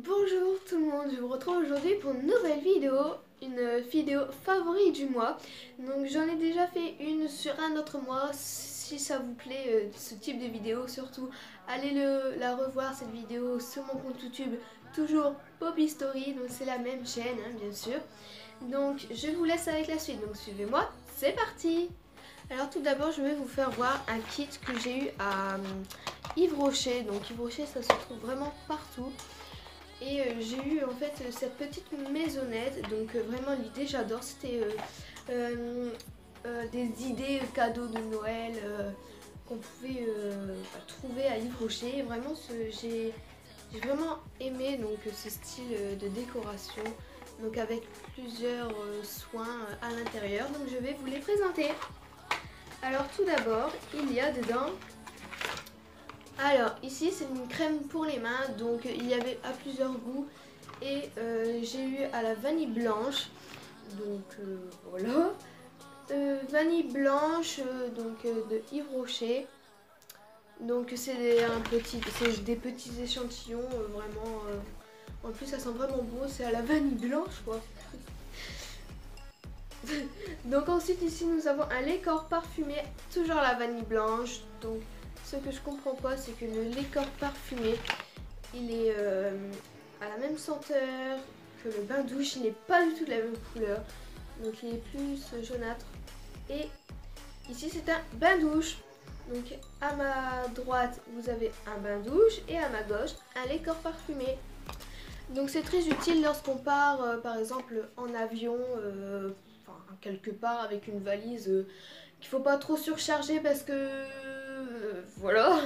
Bonjour tout le monde, je vous retrouve aujourd'hui pour une nouvelle vidéo, une vidéo favori du mois. Donc j'en ai déjà fait une sur un autre mois. Si ça vous plaît ce type de vidéo, surtout allez la revoir cette vidéo sur mon compte YouTube, toujours Poppy Story, donc c'est la même chaîne bien sûr. Donc je vous laisse avec la suite, donc suivez-moi, c'est parti. Alors tout d'abord je vais vous faire voir un kit que j'ai eu à Yves Rocher. Donc Yves Rocher ça se trouve vraiment partout. Et j'ai eu en fait cette petite maisonnette, donc vraiment l'idée j'adore, c'était des idées cadeaux de Noël qu'on pouvait trouver à Yves Rocher. Vraiment j'ai vraiment aimé donc ce style de décoration, donc avec plusieurs soins à l'intérieur, donc je vais vous les présenter. Alors tout d'abord il y a dedans. Alors ici c'est une crème pour les mains, donc il y avait à plusieurs goûts et j'ai eu à la vanille blanche, donc voilà, vanille blanche donc de Yves Rocher, donc c'est des petits échantillons vraiment, en plus ça sent vraiment beau, c'est à la vanille blanche quoi. Donc ensuite ici nous avons un lait corps parfumé, toujours à la vanille blanche. Donc ce que je comprends pas c'est que le lait corps parfumé il est à la même senteur que le bain douche, il n'est pas du tout de la même couleur, donc il est plus jaunâtre. Et ici c'est un bain douche, donc à ma droite vous avez un bain douche et à ma gauche un lait corps parfumé. Donc c'est très utile lorsqu'on part par exemple en avion, quelque part avec une valise qu'il faut pas trop surcharger parce que voilà.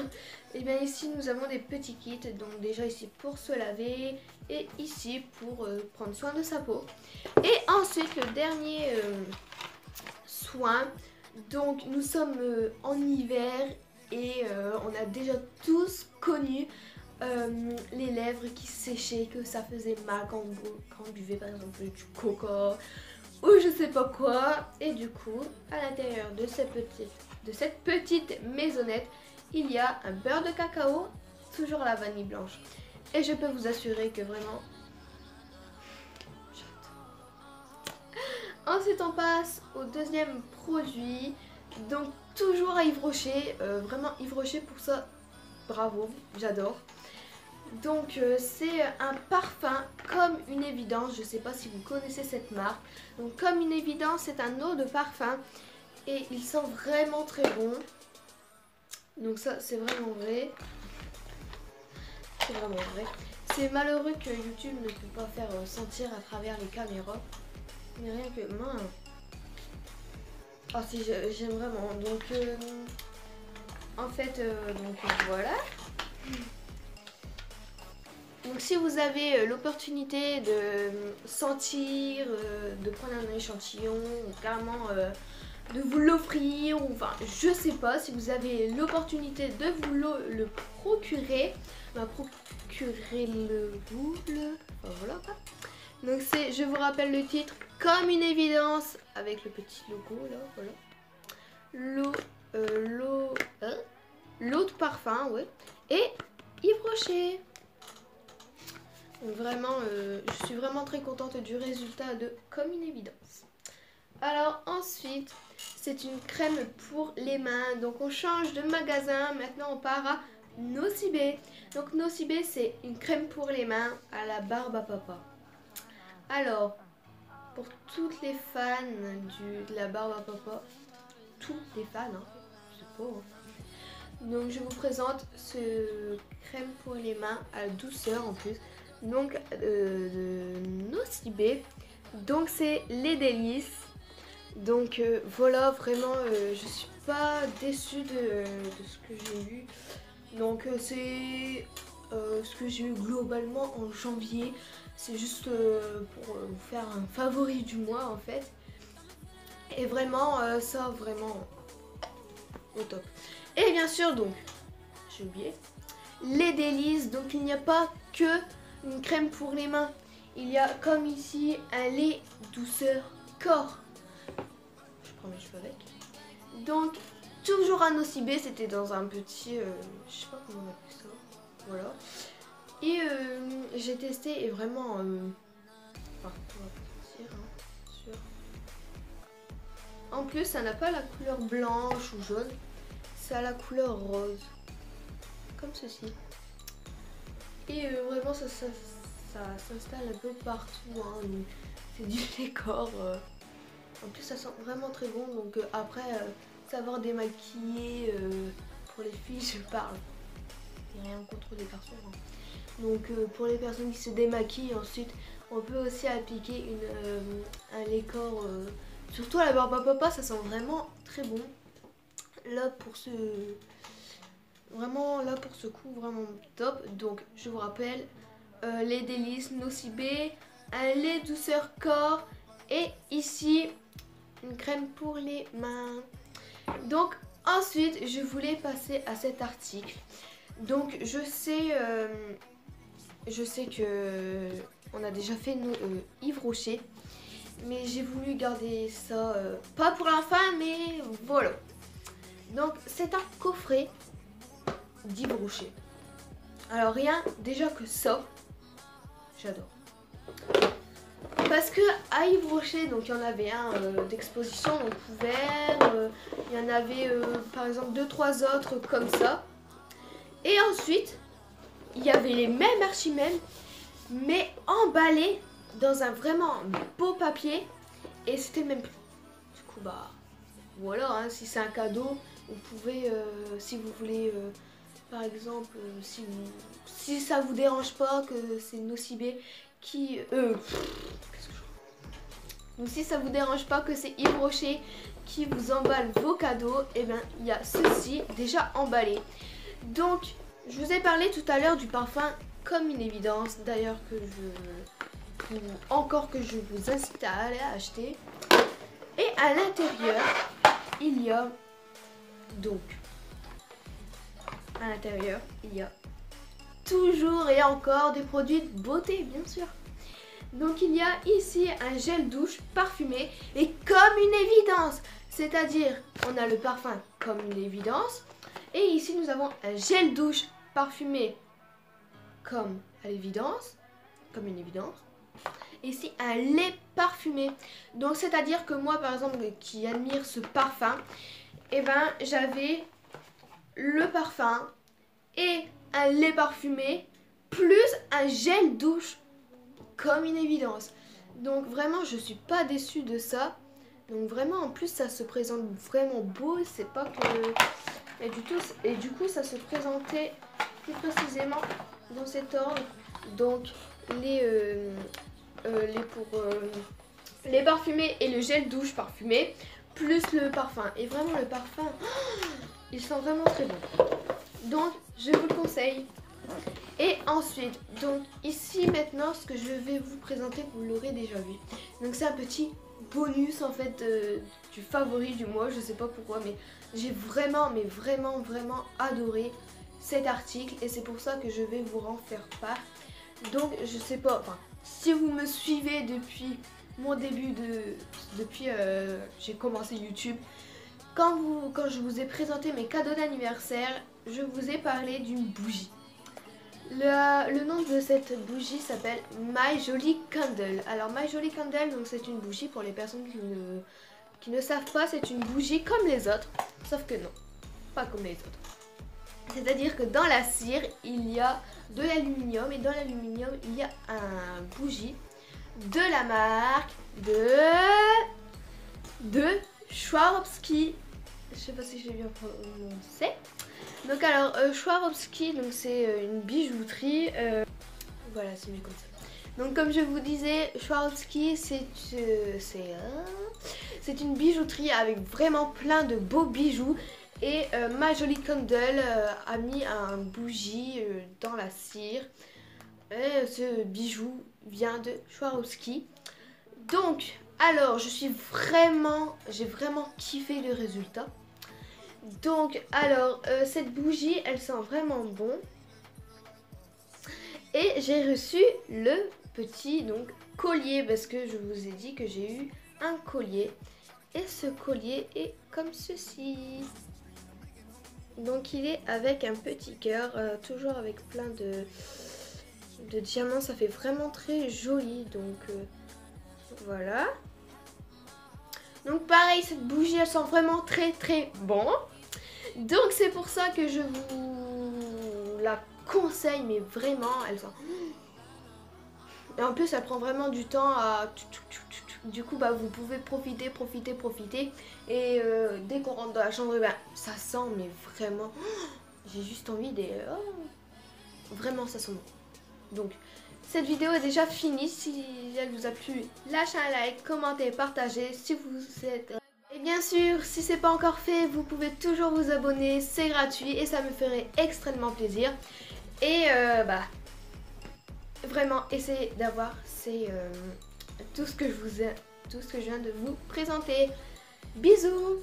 Et bien ici nous avons des petits kits, donc déjà ici pour se laver et ici pour prendre soin de sa peau. Et ensuite le dernier soin, donc nous sommes en hiver et on a déjà tous connu les lèvres qui séchaient, que ça faisait mal quand on buvait par exemple du coca ou je sais pas quoi. Et du coup à l'intérieur de cette petite maisonnette il y a un beurre de cacao, toujours à la vanille blanche, et je peux vous assurer que vraiment j'adore. Ensuite on passe au deuxième produit, donc toujours à Yves Rocher, vraiment Yves Rocher pour ça, bravo, j'adore. Donc c'est un parfum Comme une évidence, je sais pas si vous connaissez cette marque. Donc Comme une évidence, c'est un eau de parfum et il sent vraiment très bon. Donc ça c'est vraiment vrai. C'est vraiment vrai. C'est malheureux que YouTube ne peut pas faire sentir à travers les caméras. Mais rien que moi. Oh si, j'aime vraiment. Donc en fait donc voilà. Donc si vous avez l'opportunité de sentir, de prendre un échantillon ou carrément de vous l'offrir, ou enfin je sais pas, si vous avez l'opportunité de vous le procurer, bah, procurez-le-vous, enfin, voilà quoi. Donc c'est, je vous rappelle le titre, Comme une évidence, avec le petit logo là, voilà. L'eau de parfum, ouais, et Yves Rocher. Donc vraiment, je suis vraiment très contente du résultat de Comme une évidence. Alors ensuite, c'est une crème pour les mains. Donc on change de magasin, maintenant on part à Nocibé. Donc Nocibé c'est une crème pour les mains à la barbe à papa. Alors, pour toutes les fans de la barbe à papa, tous les fans, hein, je sais pas, hein. Donc je vous présente ce crème pour les mains à douceur en plus. Donc de Nocibé. Donc c'est les délices. Donc voilà, vraiment je suis pas déçue de ce que j'ai eu. Donc c'est ce que j'ai eu globalement en janvier. C'est juste pour vous faire un favori du mois en fait. Et vraiment ça vraiment au top. Et bien sûr donc, j'ai oublié, les délices. Donc il n'y a pas que une crème pour les mains. Il y a comme ici un lait douceur corps. Je prends mes cheveux avec. Donc toujours à Nocibé, c'était dans un petit, je sais pas comment on appelle ça. Voilà. Et j'ai testé et vraiment... enfin, on va pas dire, hein, sûr. En plus, ça n'a pas la couleur blanche ou jaune. Ça a la couleur rose. Comme ceci. Et vraiment, ça s'installe un peu partout. Hein, c'est du décor. En plus, ça sent vraiment très bon. Donc après, savoir démaquiller pour les filles, je parle. Il n'y a rien contre les garçons. Hein. Donc pour les personnes qui se démaquillent, ensuite, on peut aussi appliquer un décor. Surtout à la barbe à papa, ça sent vraiment très bon. Là pour ce... Vraiment là pour ce coup, vraiment top. Donc je vous rappelle, les délices Nocibé, un lait douceur corps et ici une crème pour les mains. Donc ensuite je voulais passer à cet article. Donc je sais que on a déjà fait Yves Rocher, mais j'ai voulu garder ça pas pour la fin, mais voilà. Donc c'est un coffret d'Yves Rocher. Alors rien, déjà que ça, j'adore. Parce que à Yves Rocher, donc il y en avait un d'exposition, donc ouvert, il y en avait par exemple 2-3 autres comme ça. Et ensuite, il y avait les mêmes archimèmes, mais emballés dans un vraiment beau papier. Et c'était même plus. Du coup, bah voilà, hein, si c'est un cadeau, vous pouvez, si vous voulez, par exemple, si ça vous dérange pas que c'est Nocibé qui... Donc si ça vous dérange pas que c'est Yves Rocher qui vous emballe vos cadeaux, et bien il y a ceci déjà emballé. Donc je vous ai parlé tout à l'heure du parfum Comme une évidence, d'ailleurs que je vous incite à aller acheter. Et à l'intérieur, il y a donc à l'intérieur, il y a toujours et encore des produits de beauté, bien sûr. Donc il y a ici un gel douche parfumé et comme une évidence. C'est-à-dire, on a le parfum comme une évidence. Et ici, nous avons un gel douche parfumé comme à l'évidence. Comme une évidence. Et ici, un lait parfumé. Donc c'est-à-dire que moi, par exemple, qui admire ce parfum, eh ben, j'avais le parfum et un lait parfumé plus un gel douche comme une évidence. Donc vraiment je suis pas déçue de ça. Donc vraiment en plus ça se présente vraiment beau. C'est pas que... Et du coup ça se présentait plus précisément dans cet ordre. Donc les parfumés et le gel douche parfumé plus le parfum. Et vraiment le parfum, il sent vraiment très bon. Donc je vous le conseille. Et ensuite, donc ici maintenant ce que je vais vous présenter, vous l'aurez déjà vu. Donc c'est un petit bonus en fait du favori du mois, je sais pas pourquoi, mais j'ai vraiment, mais vraiment, vraiment adoré cet article. Et c'est pour ça que je vais vous en faire part. Donc je sais pas, enfin si vous me suivez depuis mon début depuis j'ai commencé YouTube, quand je vous ai présenté mes cadeaux d'anniversaire, je vous ai parlé d'une bougie. Le nom de cette bougie s'appelle My Jolly Candle. Alors My Jolly Candle, donc c'est une bougie pour les personnes qui ne savent pas, c'est une bougie comme les autres, sauf que non, pas comme les autres. C'est-à-dire que dans la cire, il y a de l'aluminium et dans l'aluminium, il y a un bougie de la marque de Swarovski. Je sais pas si j'ai bien prononcé. Donc alors Swarovski, donc c'est une bijouterie. Voilà, c'est mieux comme ça. Donc comme je vous disais, Swarovski c'est une bijouterie avec vraiment plein de beaux bijoux. Et My Jolly Candle a mis un bougie dans la cire. Et ce bijou vient de Swarovski. Donc alors j'ai vraiment kiffé le résultat. Donc alors cette bougie elle sent vraiment bon. Et j'ai reçu le petit donc collier, parce que je vous ai dit que j'ai eu un collier. Et ce collier est comme ceci. Donc il est avec un petit cœur, toujours avec plein de diamant, ça fait vraiment très joli. Donc voilà. Donc pareil, cette bougie, elle sent vraiment très très bon. Donc c'est pour ça que je vous la conseille, mais vraiment, elle sent... Et en plus, elle prend vraiment du temps à... Du coup, bah, vous pouvez profiter. Et dès qu'on rentre dans la chambre, bah, ça sent, mais vraiment... J'ai juste envie de... Oh, vraiment, ça sent bon. Donc, cette vidéo est déjà finie. Si elle vous a plu, lâchez un like, commentez, partagez. Si vous êtes... Et bien sûr, si c'est pas encore fait, vous pouvez toujours vous abonner. C'est gratuit et ça me ferait extrêmement plaisir. Et bah... Vraiment, essayez d'avoir tout ce que je viens de vous présenter. Bisous!